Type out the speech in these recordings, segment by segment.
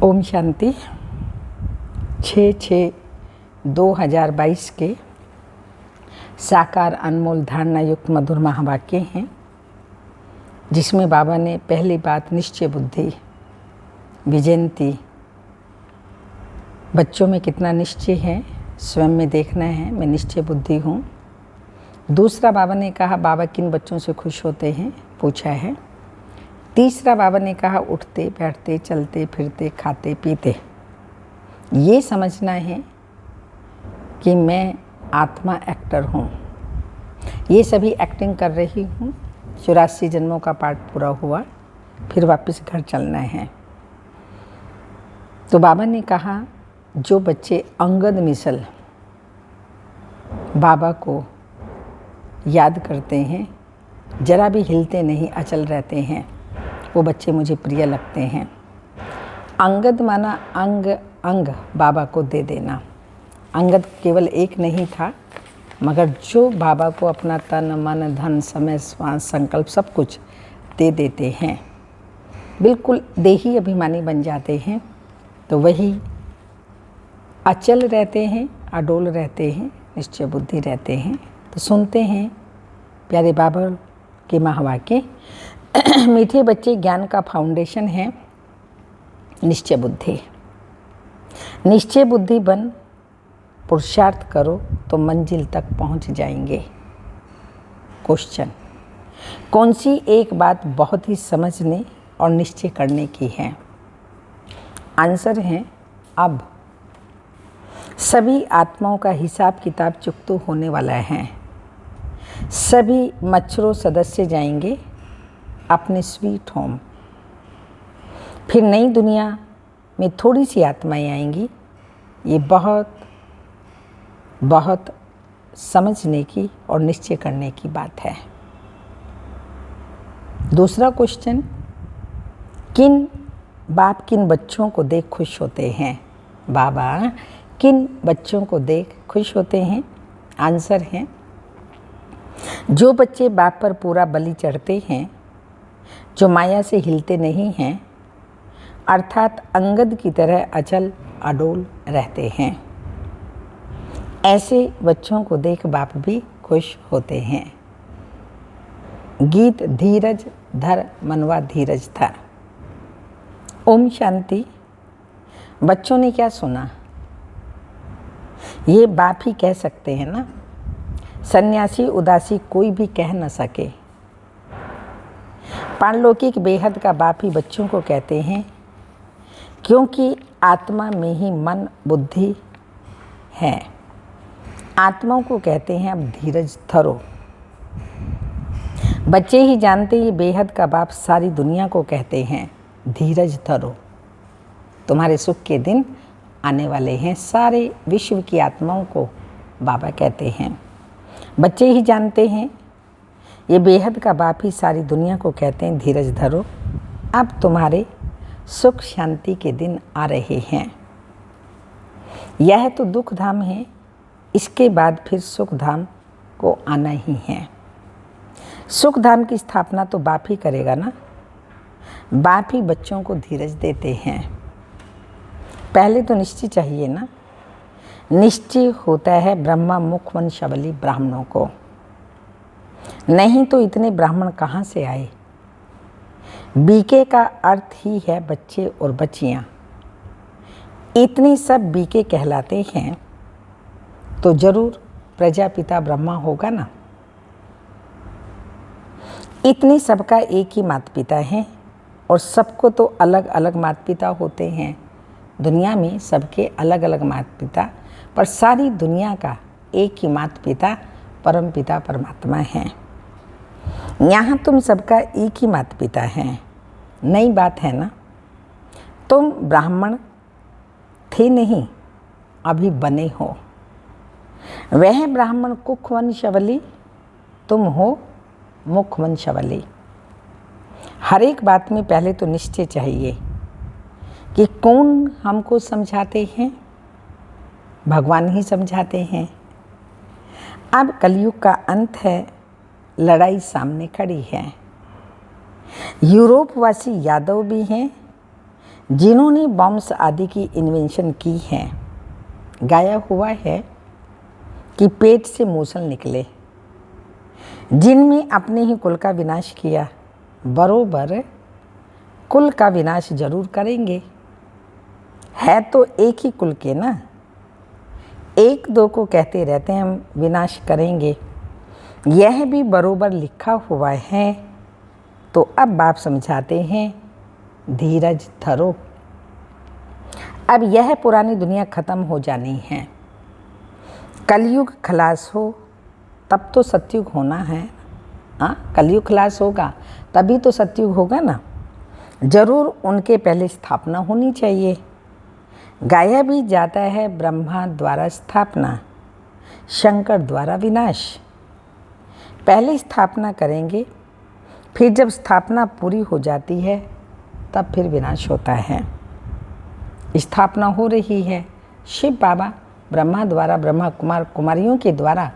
ओम शांति। 6/6/2022 के साकार अनमोल धारणा युक्त मधुर महावाक्य हैं, जिसमें बाबा ने पहली बात निश्चय बुद्धि विजयंती, बच्चों में कितना निश्चय है स्वयं में देखना है, मैं निश्चय बुद्धि हूँ। दूसरा बाबा ने कहा बाबा किन बच्चों से खुश होते हैं पूछा है। तीसरा बाबा ने कहा उठते बैठते चलते फिरते खाते पीते, ये समझना है कि मैं आत्मा एक्टर हूँ, ये सभी एक्टिंग कर रही हूँ। 84 जन्मों का पाठ पूरा हुआ, फिर वापस घर चलना है। तो बाबा ने कहा जो बच्चे अंगद मिसल बाबा को याद करते हैं, जरा भी हिलते नहीं, अचल रहते हैं, वो बच्चे मुझे प्रिय लगते हैं। अंगद माना अंग अंग बाबा को दे देना। अंगद केवल एक नहीं था, मगर जो बाबा को अपना तन मन धन समय श्वास संकल्प सब कुछ दे देते हैं, बिल्कुल देही अभिमानी बन जाते हैं, तो वही अचल रहते हैं, अडोल रहते हैं, निश्चय बुद्धि रहते हैं। तो सुनते हैं प्यारे बाबा के महावाक्य। मीठे बच्चे ज्ञान का फाउंडेशन है निश्चय बुद्धि। निश्चय बुद्धि बन पुरुषार्थ करो तो मंजिल तक पहुंच जाएंगे। क्वेश्चन, कौन सी एक बात बहुत ही समझने और निश्चय करने की है? आंसर है अब सभी आत्माओं का हिसाब किताब चुकतो होने वाला है। सभी मच्छरों सदस्य जाएंगे अपने स्वीट होम। फिर नई दुनिया में थोड़ी सी आत्माएं आएंगी। ये बहुत बहुत समझने की और निश्चय करने की बात है। दूसरा क्वेश्चन, किन बाप किन बच्चों को देख खुश होते हैं? बाबा किन बच्चों को देख खुश होते हैं? आंसर है जो बच्चे बाप पर पूरा बलि चढ़ते हैं, जो माया से हिलते नहीं हैं, अर्थात अंगद की तरह अचल अडोल रहते हैं, ऐसे बच्चों को देख बाप भी खुश होते हैं। गीत धीरज धर मनवा धीरज धर। ओम शांति। बच्चों ने क्या सुना? ये बाप ही कह सकते हैं ना, सन्यासी उदासी कोई भी कह न सके। पारलौकिक बेहद का बाप ही बच्चों को कहते हैं, क्योंकि आत्मा में ही मन बुद्धि है। आत्माओं को कहते हैं अब धीरज धरो। बच्चे ही जानते ये बेहद का बाप सारी दुनिया को कहते हैं धीरज धरो, तुम्हारे सुख के दिन आने वाले हैं। सारे विश्व की आत्माओं को बाबा कहते हैं। बच्चे ही जानते हैं ये बेहद का बाप ही सारी दुनिया को कहते हैं धीरज धरो, अब तुम्हारे सुख शांति के दिन आ रहे हैं। यह तो दुख धाम है, इसके बाद फिर सुख धाम को आना ही है। सुख धाम की स्थापना तो बाप ही करेगा ना। बाप ही बच्चों को धीरज देते हैं। पहले तो निश्चय चाहिए ना। निश्चय होता है ब्रह्मा मुख वन शबली ब्राह्मणों को, नहीं तो इतने ब्राह्मण कहाँ से आए? बीके का अर्थ ही है बच्चे और बच्चियाँ। इतने सब बीके कहलाते हैं तो जरूर प्रजापिता ब्रह्मा होगा ना। इतने सबका एक ही माता पिता है, और सबको तो अलग अलग माता पिता होते हैं। दुनिया में सबके अलग अलग माता पिता, पर सारी दुनिया का एक ही माता पिता परम पिता परमात्मा है। यहाँ तुम सबका एक ही माता पिता है। नई बात है ना, तुम ब्राह्मण थे नहीं, अभी बने हो। वह ब्राह्मण कुख वंशवली, तुम हो मुख वंशवली। हर एक बात में पहले तो निश्चय चाहिए कि कौन हमको समझाते हैं? भगवान ही समझाते हैं। अब कलयुग का अंत है, लड़ाई सामने खड़ी है। यूरोपवासी यादव भी हैं, जिन्होंने बॉम्ब्स आदि की इन्वेंशन की है, गाया हुआ है कि पेट से मूसल निकले, जिनमें अपने ही कुल का विनाश किया, बरोबर कुल का विनाश जरूर करेंगे। है तो एक ही कुल के ना, एक दो को कहते रहते हैं हम विनाश करेंगे, यह भी बरोबर लिखा हुआ है। तो अब बाप समझाते हैं, धीरज धरो। अब यह पुरानी दुनिया खत्म हो जानी है, कलयुग खलास हो तब तो सतयुग होना है। हाँ, कलयुग खलास होगा तभी तो सतयुग होगा ना। जरूर उनके पहले स्थापना होनी चाहिए। गाया भी जाता है, ब्रह्मा द्वारा स्थापना, शंकर द्वारा विनाश। पहले स्थापना करेंगे, फिर जब स्थापना पूरी हो जाती है तब फिर विनाश होता है। स्थापना हो रही है, शिव बाबा ब्रह्मा द्वारा, ब्रह्मा कुमार कुमारियों के द्वारा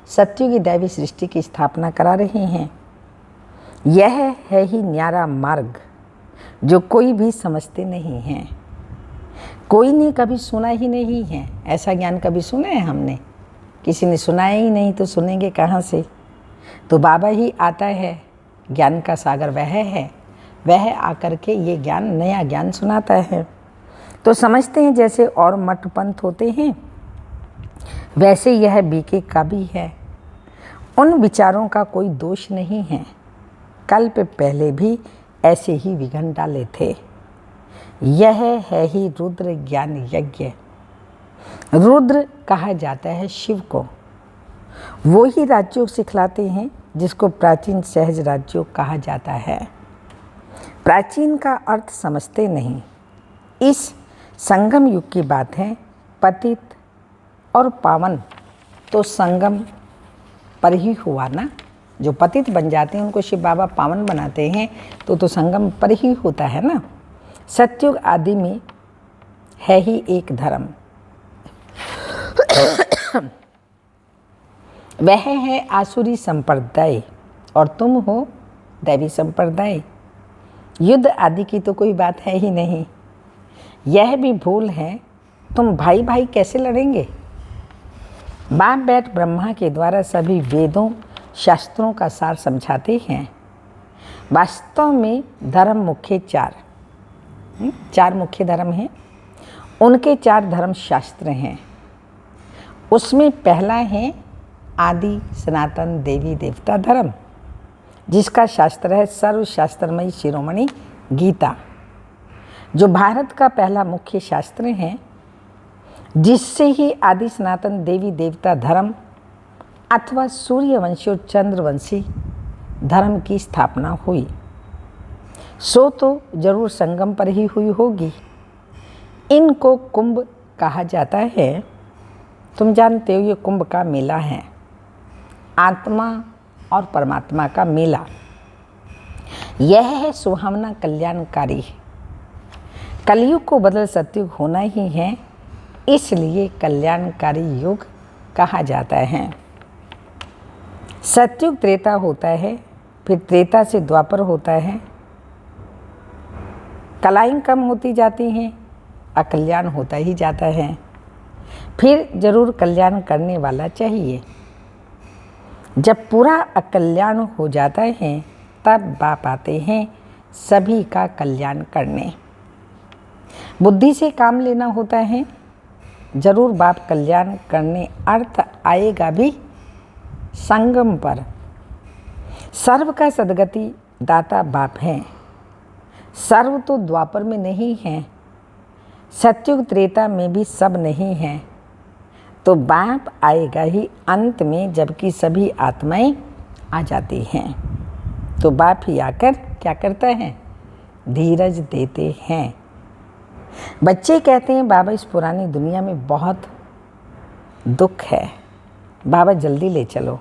सत्युग की दैवी सृष्टि की स्थापना करा रहे हैं। यह है ही न्यारा मार्ग जो कोई भी समझते नहीं हैं। कोई ने कभी सुना ही नहीं है। ऐसा ज्ञान कभी सुना है हमने? किसी ने सुनाया ही नहीं तो सुनेंगे कहाँ से? तो बाबा ही आता है, ज्ञान का सागर वह है, वह आकर के ये ज्ञान, नया ज्ञान सुनाता है। तो समझते हैं जैसे और मठ पंथ होते हैं, वैसे यह बीके का भी है। उन विचारों का कोई दोष नहीं है। कल्प पहले भी ऐसे ही विघन डाले थे। यह है ही रुद्र ज्ञान यज्ञ। रुद्र कहा जाता है शिव को। वो ही राजयोग सिखलाते हैं जिसको प्राचीन सहज राजयोग कहा जाता है। प्राचीन का अर्थ समझते नहीं। इस संगम युग की बात है। पतित और पावन तो संगम पर ही हुआ ना। जो पतित बन जाते हैं उनको शिव बाबा पावन बनाते हैं, तो संगम पर ही होता है ना। सतयुग आदि में है ही एक धर्म, वह है आसुरी संप्रदाय और तुम हो दैवी संप्रदाय। युद्ध आदि की तो कोई बात है ही नहीं। यह भी भूल है, तुम भाई भाई कैसे लड़ेंगे? बाप बैठ ब्रह्मा के द्वारा सभी वेदों शास्त्रों का सार समझाते हैं। वास्तव में धर्म मुख्य चार मुख्य धर्म हैं। उनके 4 धर्म शास्त्र हैं। उसमें पहला है आदि सनातन देवी देवता धर्म, जिसका शास्त्र है सर्वशास्त्रमयी शिरोमणि गीता, जो भारत का पहला मुख्य शास्त्र है, जिससे ही आदि सनातन देवी देवता धर्म अथवा सूर्यवंशी और चंद्रवंशी धर्म की स्थापना हुई। सो तो जरूर संगम पर ही हुई होगी। इनको कुंभ कहा जाता है। तुम जानते हो ये कुंभ का मेला है, आत्मा और परमात्मा का मेला। यह है सुहावना कल्याणकारी। कलयुग को बदल सतयुग होना ही है, इसलिए कल्याणकारी युग कहा जाता है। सतयुग त्रेता होता है, फिर त्रेता से द्वापर होता है। कलाएं कम होती जाती हैं, अकल्याण होता ही जाता है। फिर जरूर कल्याण करने वाला चाहिए। जब पूरा अकल्याण हो जाता है तब बाप आते हैं सभी का कल्याण करने। बुद्धि से काम लेना होता है, जरूर बाप कल्याण करने अर्थ आएगा भी संगम पर। सर्व का सद्गति दाता बाप हैं। सर्व तो द्वापर में नहीं है, सतयुग त्रेता में भी सब नहीं है। तो बाप आएगा ही अंत में, जबकि सभी आत्माएं आ जाती हैं। तो बाप ही आकर क्या करता है? धीरज देते हैं। बच्चे कहते हैं बाबा इस पुरानी दुनिया में बहुत दुख है, बाबा जल्दी ले चलो।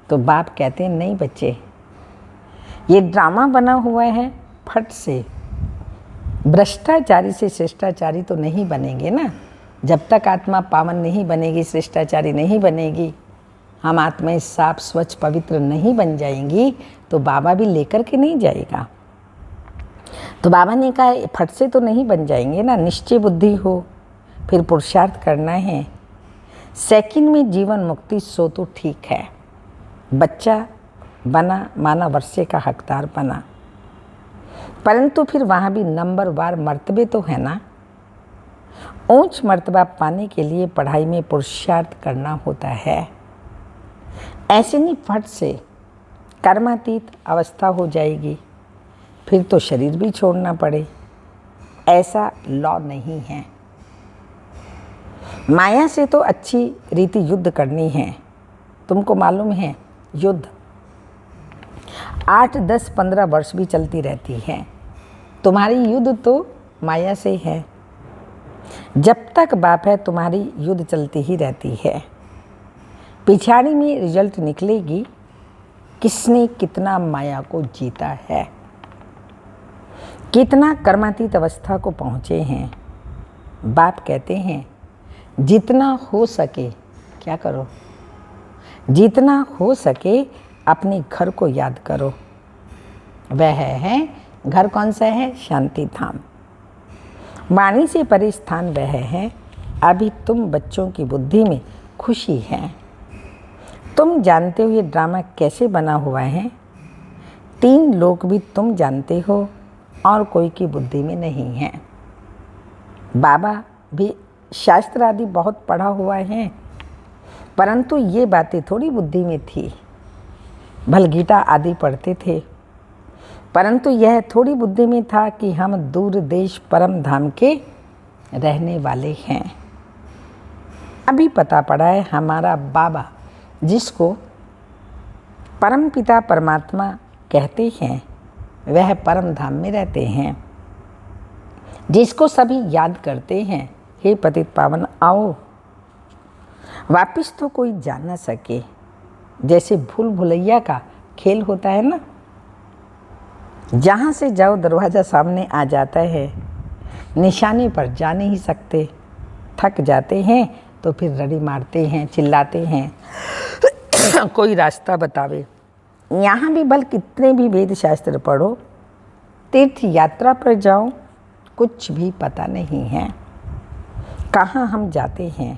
तो बाप कहते हैं नहीं बच्चे, ये ड्रामा बना हुआ है, फट से। भ्रष्टाचारी से शिष्टाचारी तो नहीं बनेंगे ना। जब तक आत्मा पावन नहीं बनेगी, शिष्टाचारी नहीं बनेगी, हम आत्माएं साफ स्वच्छ पवित्र नहीं बन जाएंगी, तो बाबा भी लेकर के नहीं जाएगा। तो बाबा ने कहा फट से तो नहीं बन जाएंगे ना, निश्चय बुद्धि हो, फिर पुरुषार्थ करना है। सेकंड में जीवन मुक्ति सो तो ठीक है, बच्चा बना, माना वर्षे का हकदार बना, परंतु फिर वहाँ भी नंबरवार मर्तबे तो है ना। ऊंच मर्तबा पाने के लिए पढ़ाई में पुरुषार्थ करना होता है। ऐसे नहीं फट से कर्मातीत अवस्था हो जाएगी, फिर तो शरीर भी छोड़ना पड़े, ऐसा लॉ नहीं है। माया से तो अच्छी रीति युद्ध करनी है। तुमको मालूम है युद्ध 8, 10, 15 वर्ष भी चलती रहती है। तुम्हारी युद्ध तो माया से है। जब तक बाप है तुम्हारी युद्ध चलती ही रहती है। पिछाड़ी में रिजल्ट निकलेगी किसने कितना माया को जीता है, कितना कर्मातीत अवस्था को पहुँचे हैं। बाप कहते हैं जितना हो सके क्या करो, जितना हो सके अपने घर को याद करो। वह है घर कौन सा है? शांति धाम। वाणी से परे स्थान वह है। अभी तुम बच्चों की बुद्धि में खुशी है। तुम जानते हो ये ड्रामा कैसे बना हुआ है। 3 लोग भी तुम जानते हो और कोई की बुद्धि में नहीं है। बाबा भी शास्त्र आदि बहुत पढ़ा हुआ है, परंतु ये बातें थोड़ी बुद्धि में थी। भल गीता आदि पढ़ते थे, परंतु यह थोड़ी बुद्धि में था कि हम दूर देश परम धाम के रहने वाले हैं। अभी पता पड़ा है हमारा बाबा, जिसको परम पिता परमात्मा कहते हैं, वह परम धाम में रहते हैं, जिसको सभी याद करते हैं। हे पतित पावन आओ, वापिस तो कोई जा न सके। जैसे भूल भुलैया का खेल होता है ना, जहाँ से जाओ दरवाज़ा सामने आ जाता है, निशाने पर जा नहीं सकते, थक जाते हैं तो फिर रड़ी मारते हैं, चिल्लाते हैं कोई रास्ता बतावे। यहाँ भी भल कितने भी वेद शास्त्र पढ़ो, तीर्थ यात्रा पर जाओ, कुछ भी पता नहीं है कहाँ हम जाते हैं।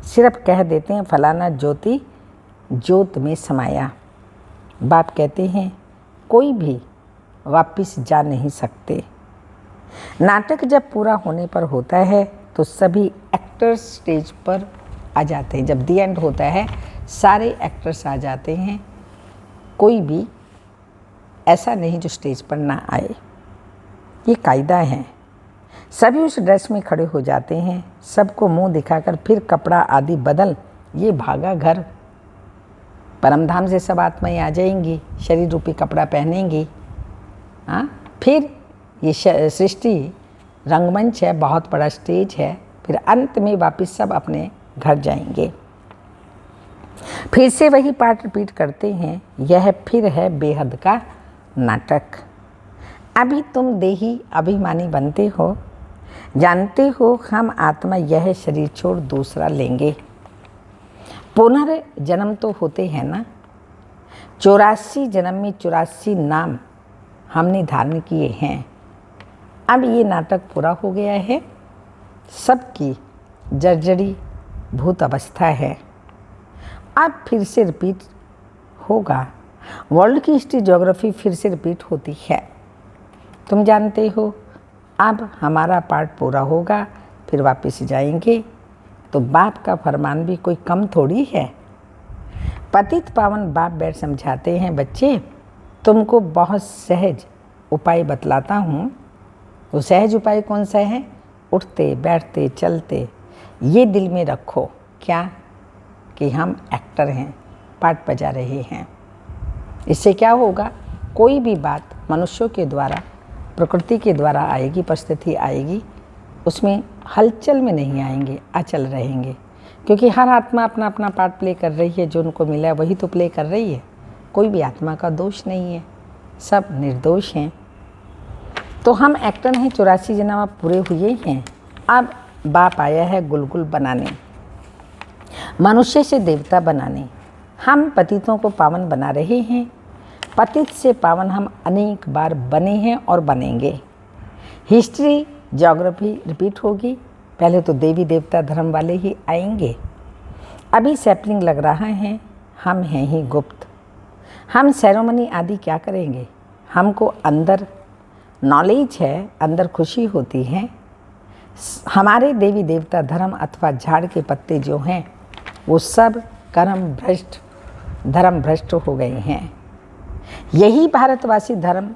सिर्फ कह देते हैं फलाना ज्योति ज्योत में समाया। बाप कहते हैं कोई भी वापिस जा नहीं सकते। नाटक जब पूरा होने पर होता है तो सभी एक्टर्स स्टेज पर आ जाते हैं। जब दी एंड होता है सारे एक्टर्स आ जाते हैं, कोई भी ऐसा नहीं जो स्टेज पर ना आए। ये कायदा है। सभी उस ड्रेस में खड़े हो जाते हैं, सबको मुंह दिखाकर फिर कपड़ा आदि बदल ये भागा घर। परमधाम से सब आत्माएं आ जाएंगी, शरीर रूपी कपड़ा पहनेंगी। हाँ, फिर ये सृष्टि रंगमंच है, बहुत बड़ा स्टेज है। फिर अंत में वापस सब अपने घर जाएंगे। फिर से वही पार्ट रिपीट करते हैं। यह फिर है बेहद का नाटक। अभी तुम देही अभिमानी बनते हो, जानते हो हम आत्मा यह शरीर छोड़ दूसरा लेंगे। पुनर्जन्म तो होते हैं ना। 84 जन्म में 84 नाम हमने धारण किए हैं। अब ये नाटक पूरा हो गया है, सबकी जर्जरी भूत अवस्था है। अब फिर से रिपीट होगा। वर्ल्ड की हिस्ट्री ज्योग्राफी फिर से रिपीट होती है। तुम जानते हो अब हमारा पार्ट पूरा होगा, फिर वापस जाएंगे। तो बाप का फरमान भी कोई कम थोड़ी है। पतित पावन बाप बैठ समझाते हैं, बच्चे तुमको बहुत सहज उपाय बतलाता हूँ। वो सहज उपाय कौन सा है? उठते बैठते चलते ये दिल में रखो क्या कि हम एक्टर हैं, पार्ट बजा रहे हैं। इससे क्या होगा? कोई भी बात मनुष्यों के द्वारा, प्रकृति के द्वारा आएगी, परिस्थिति आएगी, उसमें हलचल में नहीं आएंगे, अचल रहेंगे। क्योंकि हर आत्मा अपना अपना पार्ट प्ले कर रही है, जो उनको मिला है वही तो प्ले कर रही है। कोई भी आत्मा का दोष नहीं है, सब निर्दोष हैं। तो हम एक्टर हैं, 84 जन्म अब पूरे हुए हैं। अब बाप आया है गुलगुल बनाने, मनुष्य से देवता बनाने। हम पतितों को पावन बना रहे हैं। पतित से पावन हम अनेक बार बने हैं और बनेंगे। हिस्ट्री ज्योग्राफी रिपीट होगी। पहले तो देवी देवता धर्म वाले ही आएंगे। अभी सैपलिंग लग रहा है, हम हैं ही गुप्त। हम सेरेमनी आदि क्या करेंगे? हमको अंदर नॉलेज है, अंदर खुशी होती है। हमारे देवी देवता धर्म अथवा झाड़ के पत्ते जो हैं वो सब धर्म भ्रष्ट हो गए हैं। यही भारतवासी धर्म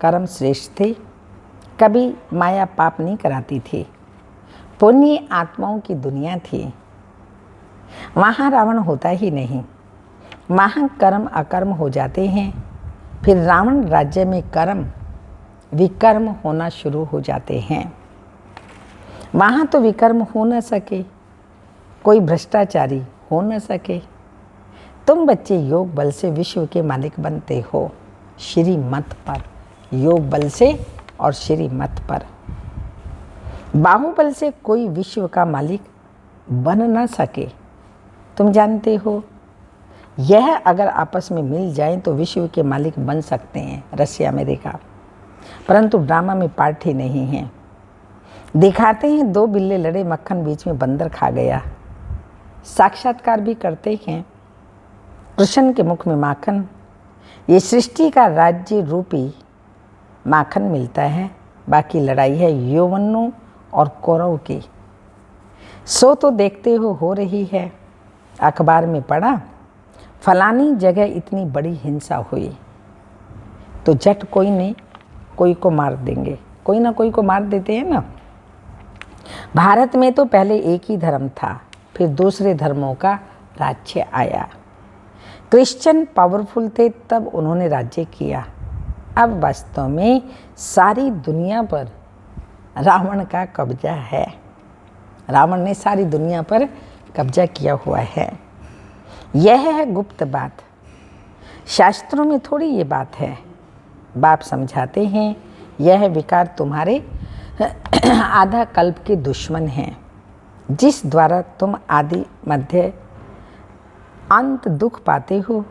कर्म श्रेष्ठ थे। कभी माया पाप नहीं कराती थी। पुण्य आत्माओं की दुनिया थी। वहाँ रावण होता ही नहीं। वहाँ कर्म अकर्म हो जाते हैं। फिर रावण राज्य में कर्म विकर्म होना शुरू हो जाते हैं। वहाँ तो विकर्म हो न सके, कोई भ्रष्टाचारी हो न सके। तुम बच्चे योग बल से विश्व के मालिक बनते हो, श्रीमत पर। योग बल से और श्रीमत पर। बाहुबल से कोई विश्व का मालिक बन न सके। तुम जानते हो, यह अगर आपस में मिल जाएं तो विश्व के मालिक बन सकते हैं, रशिया अमेरिका। परंतु ड्रामा में पार्ट ही नहीं है। दिखाते हैं दो बिल्ले लड़े, मक्खन बीच में बंदर खा गया। साक्षात्कार भी करते हैं, कृष्ण के मुख में माखन। ये सृष्टि का राज्य रूपी माखन मिलता है। बाकी लड़ाई है यौवनों और कौरव की। सो तो देखते हो रही है। अखबार में पढ़ा फलानी जगह इतनी बड़ी हिंसा हुई, तो झट कोई ने कोई को मार देंगे। कोई ना कोई को मार देते हैं ना। भारत में तो पहले एक ही धर्म था, फिर दूसरे धर्मों का राज्य आया। क्रिश्चियन पावरफुल थे, तब उन्होंने राज्य किया। अब वास्तव में सारी दुनिया पर रावण का कब्जा है। रावण ने सारी दुनिया पर कब्जा किया हुआ है। यह है गुप्त बात। शास्त्रों में थोड़ी ये बात है। बाप समझाते हैं, यह विकार तुम्हारे आधा कल्प के दुश्मन हैं, जिस द्वारा तुम आदि मध्य अंत दुख पाते हो।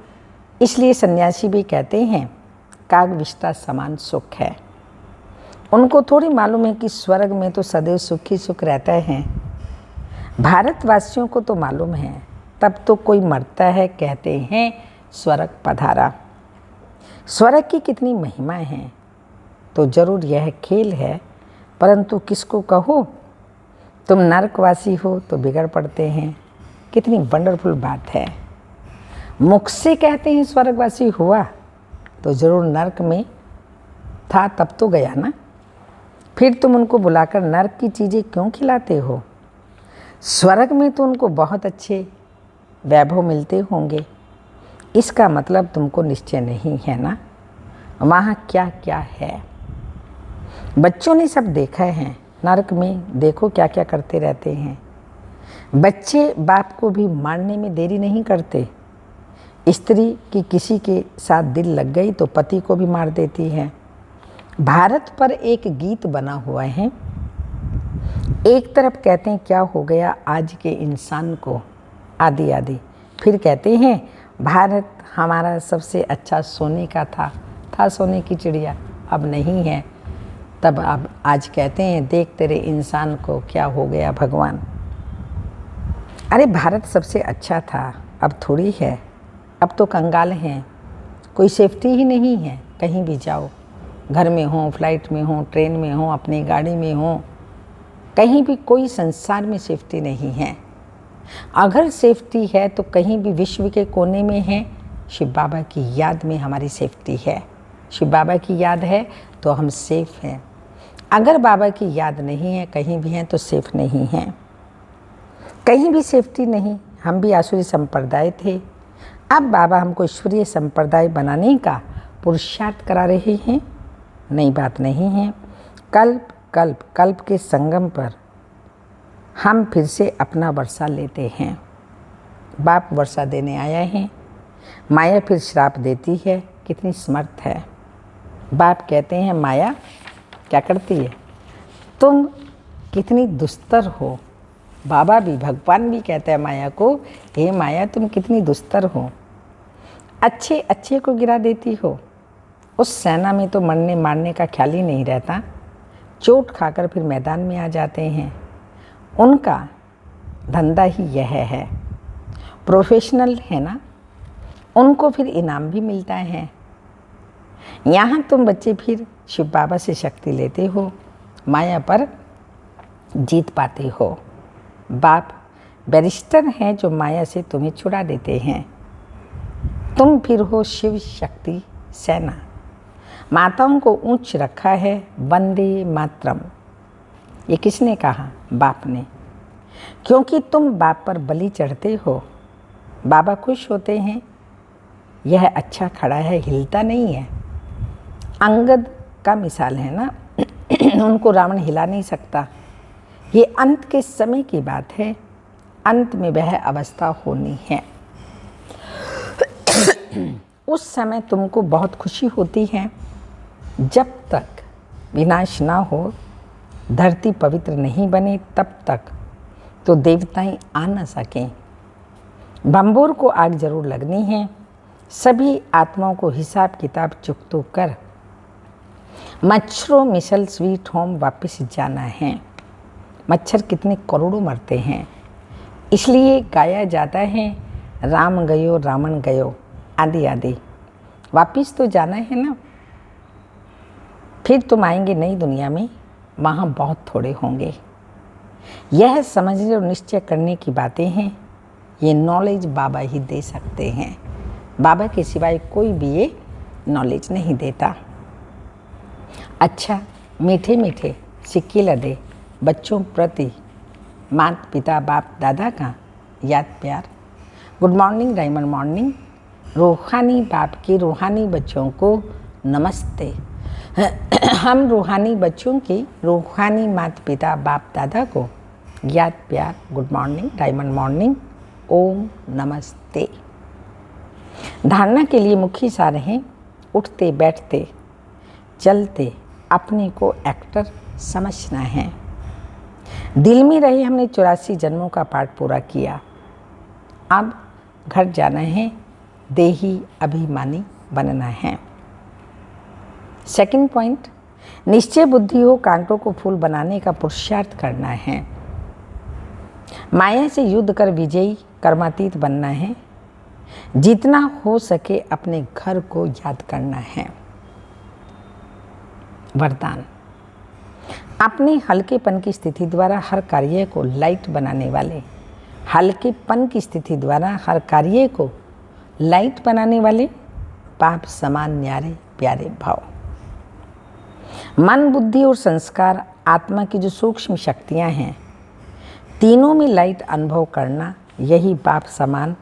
इसलिए सन्यासी भी कहते हैं काग विष्टा समान सुख है। उनको थोड़ी मालूम है कि स्वर्ग में तो सदैव सुख ही सुख रहता है। भारतवासियों को तो मालूम है, तब तो कोई मरता है, कहते हैं स्वर्ग पधारा। स्वर्ग की कितनी महिमा है, तो जरूर यह खेल है। परंतु किसको कहो, तुम नरकवासी हो तो बिगड़ पड़ते हैं। कितनी वंडरफुल बात है। मुख से कहते हैं स्वर्गवासी हुआ, तो जरूर नरक में था, तब तो गया ना। फिर तुम उनको बुलाकर नरक की चीज़ें क्यों खिलाते हो? स्वर्ग में तो उनको बहुत अच्छे वैभव मिलते होंगे। इसका मतलब तुमको निश्चय नहीं है ना, वहाँ क्या क्या है। बच्चों ने सब देखा है। नरक में देखो क्या क्या करते रहते हैं। बच्चे बाप को भी मारने में देरी नहीं करते। स्त्री की किसी के साथ दिल लग गई तो पति को भी मार देती है। भारत पर एक गीत बना हुआ है। एक तरफ कहते हैं क्या हो गया आज के इंसान को, आदि आदि। फिर कहते हैं भारत हमारा सबसे अच्छा सोने का था सोने की चिड़िया, अब नहीं है। तब अब आज कहते हैं देख तेरे इंसान को क्या हो गया भगवान। अरे भारत सबसे अच्छा था, अब थोड़ी है। अब तो कंगाल हैं, कोई सेफ्टी ही नहीं है। कहीं भी जाओ, घर में हो, फ्लाइट में हो, ट्रेन में हो, अपनी गाड़ी में हो, कहीं भी कोई संसार में सेफ्टी नहीं है। अगर सेफ्टी है तो कहीं भी विश्व के कोने में है। शिव बाबा की याद में हमारी सेफ्टी है। शिव बाबा की याद है तो हम सेफ हैं। अगर बाबा की याद नहीं है, कहीं भी हैं, तो सेफ नहीं हैं। कहीं भी सेफ्टी नहीं। हम भी आसुरी संप्रदाय थे, अब बाबा हमको ईश्वरीय संप्रदाय बनाने का पुरुषार्थ करा रहे हैं। नई बात नहीं है। कल्प के संगम पर हम फिर से अपना वर्षा लेते हैं। बाप वर्षा देने आया है, माया फिर श्राप देती है। कितनी समर्थ है। बाप कहते हैं माया क्या करती है, तुम कितनी दुस्तर हो। बाबा भी, भगवान भी कहते हैं माया को, हे माया तुम कितनी दुस्तर हो, अच्छे अच्छे को गिरा देती हो। उस सेना में तो मरने मारने का ख्याल ही नहीं रहता। चोट खाकर फिर मैदान में आ जाते हैं, उनका धंधा ही यह है। प्रोफेशनल है ना, उनको फिर इनाम भी मिलता है। यहाँ तुम बच्चे फिर शिव बाबा से शक्ति लेते हो, माया पर जीत पाते हो। बाप बैरिस्टर हैं जो माया से तुम्हें छुड़ा देते हैं। तुम फिर हो शिव शक्ति सेना। माताओं को ऊंच रखा है, वंदे मातरम। ये किसने कहा? बाप ने। क्योंकि तुम बाप पर बलि चढ़ते हो, बाबा खुश होते हैं। यह अच्छा खड़ा है, हिलता नहीं है। अंगद का मिसाल है ना, उनको रावण हिला नहीं सकता। ये अंत के समय की बात है, अंत में वह अवस्था होनी है। उस समय तुमको बहुत खुशी होती है। जब तक विनाश ना हो, धरती पवित्र नहीं बने, तब तक तो देवताएं आ न सकें। बम्बोर को आग जरूर लगनी है। सभी आत्माओं को हिसाब किताब चुकतो कर मच्छरों मिसल स्वीट होम वापस जाना है। मच्छर कितने करोड़ों मरते हैं, इसलिए गाया जाता है राम गयो रावण गयो आदि आदि। वापिस तो जाना है ना। फिर तुम आएंगे नई दुनिया में, वहाँ बहुत थोड़े होंगे। यह समझने और निश्चय करने की बातें हैं। ये नॉलेज बाबा ही दे सकते हैं। बाबा के सिवाय कोई भी ये नॉलेज नहीं देता। अच्छा, मीठे मीठे सिक्के लदे बच्चों प्रति माता पिता बाप दादा का याद प्यार। Good morning, diamond morning. रूहानी बाप के रूहानी बच्चों को नमस्ते। हम रूहानी बच्चों की रूहानी माता पिता बाप दादा को याद प्यार, गुड मॉर्निंग, डायमंड मॉर्निंग, ओम नमस्ते। धारणा के लिए मुख्य सार हैं उठते बैठते चलते अपने को एक्टर समझना है। दिल में रहे हमने 84 जन्मों का पाठ पूरा किया। अब घर जाना है, देही अभिमानी बनना है। सेकंड पॉइंट, निश्चय बुद्धि हो, कांटों को फूल बनाने का पुरुषार्थ करना है। माया से युद्ध कर विजयी कर्मातीत बनना है। जितना हो सके अपने घर को याद करना है। वरदान, अपने हल्केपन की स्थिति द्वारा हर कार्य को लाइट बनाने वाले, हल्केपन की स्थिति द्वारा हर कार्य को लाइट बनाने वाले बाप समान न्यारे प्यारे भाव। मन, बुद्धि और संस्कार आत्मा की जो सूक्ष्म शक्तियां हैं, तीनों में लाइट अनुभव करना, यही बाप समान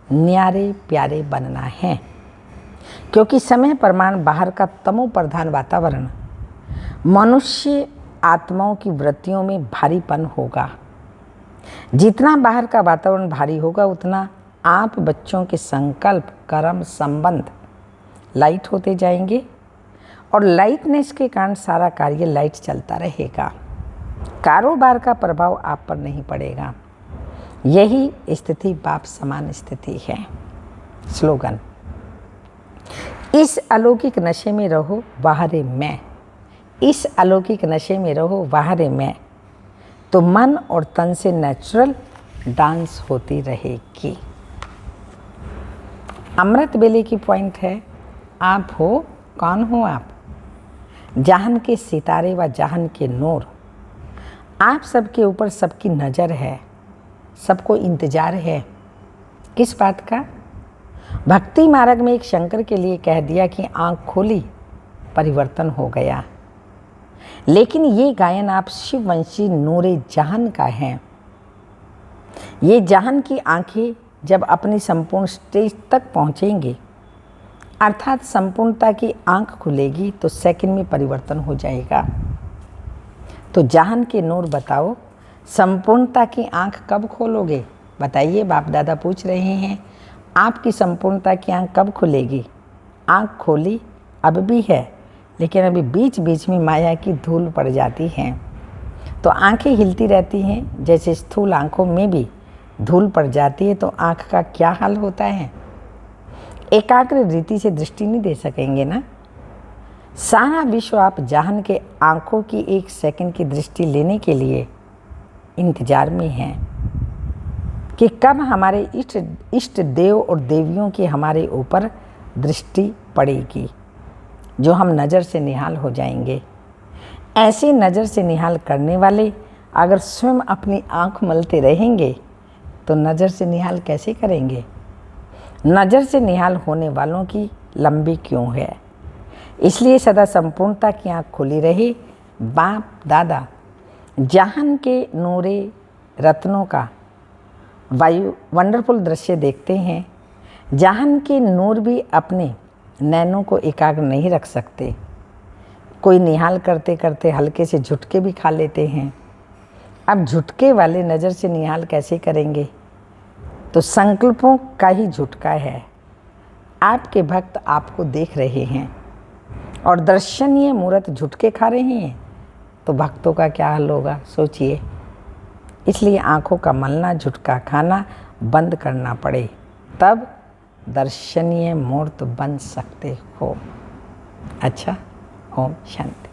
न्यारे प्यारे बनना है। क्योंकि समय प्रमाण बाहर का तमो प्रधान वातावरण मनुष्य आत्माओं की वृत्तियों में भारीपन होगा। जितना बाहर का वातावरण भारी होगा, उतना आप बच्चों के संकल्प कर्म संबंध लाइट होते जाएंगे और लाइटनेस के कारण सारा कार्य लाइट चलता रहेगा। कारोबार का प्रभाव आप पर नहीं पड़ेगा। यही स्थिति बाप समान स्थिति है। स्लोगन, इस अलौकिक नशे में रहो बाहरे मैं। इस अलौकिक नशे में रहो बाहरे मैं, तो मन और तन से नेचुरल डांस होती रहेगी। अमृत बेले की पॉइंट है, आप हो, कौन हो आप? जहान के सितारे व जहान के नूर। आप सबके ऊपर सबकी नज़र है, सबको इंतजार है। किस बात का? भक्ति मार्ग में एक शंकर के लिए कह दिया कि आंख खोली, परिवर्तन हो गया। लेकिन ये गायन आप शिववंशी नूरे जहान का है। ये जहान की आंखें जब अपनी संपूर्ण स्टेज तक पहुंचेंगी, अर्थात संपूर्णता की आंख खुलेगी, तो सेकंड में परिवर्तन हो जाएगा। तो जहान के नूर बताओ, संपूर्णता की आंख कब खोलोगे? बताइए, बाप दादा पूछ रहे हैं, आपकी संपूर्णता की आंख कब खुलेगी? आंख खोली अब भी है, लेकिन अभी बीच बीच में माया की धूल पड़ जाती है, तो आंखें हिलती रहती हैं। जैसे स्थूल आंखों में भी धूल पड़ जाती है, तो आंख का क्या हाल होता है? एकाग्र रीति से दृष्टि नहीं दे सकेंगे ना। सारा विश्व आप जहान के आंखों की एक सेकंड की दृष्टि लेने के लिए इंतजार में हैं कि कब हमारे इष्ट देव और देवियों की हमारे ऊपर दृष्टि पड़ेगी, जो हम नज़र से निहाल हो जाएंगे। ऐसी नज़र से निहाल करने वाले अगर स्वयं अपनी आंख मलते रहेंगे तो नज़र से निहाल कैसे करेंगे? नज़र से निहाल होने वालों की लंबी क्यों है? इसलिए सदा संपूर्णता की आँख खुली रही। बाप दादा जहान के नूरे रत्नों का वंडरफुल दृश्य देखते हैं। जहान के नूर भी अपने नैनों को एकाग्र नहीं रख सकते। कोई निहाल करते करते हल्के से झुटके भी खा लेते हैं। अब झुटके वाले नज़र से निहाल कैसे करेंगे? तो संकल्पों का ही झुटका है। आपके भक्त आपको देख रहे हैं और दर्शनीय मूर्त झुटके खा रहे हैं, तो भक्तों का क्या हाल होगा सोचिए। इसलिए आँखों का मलना, झुटका खाना बंद करना पड़े, तब दर्शनीय मूर्त बन सकते हो। अच्छा, ओम शांति।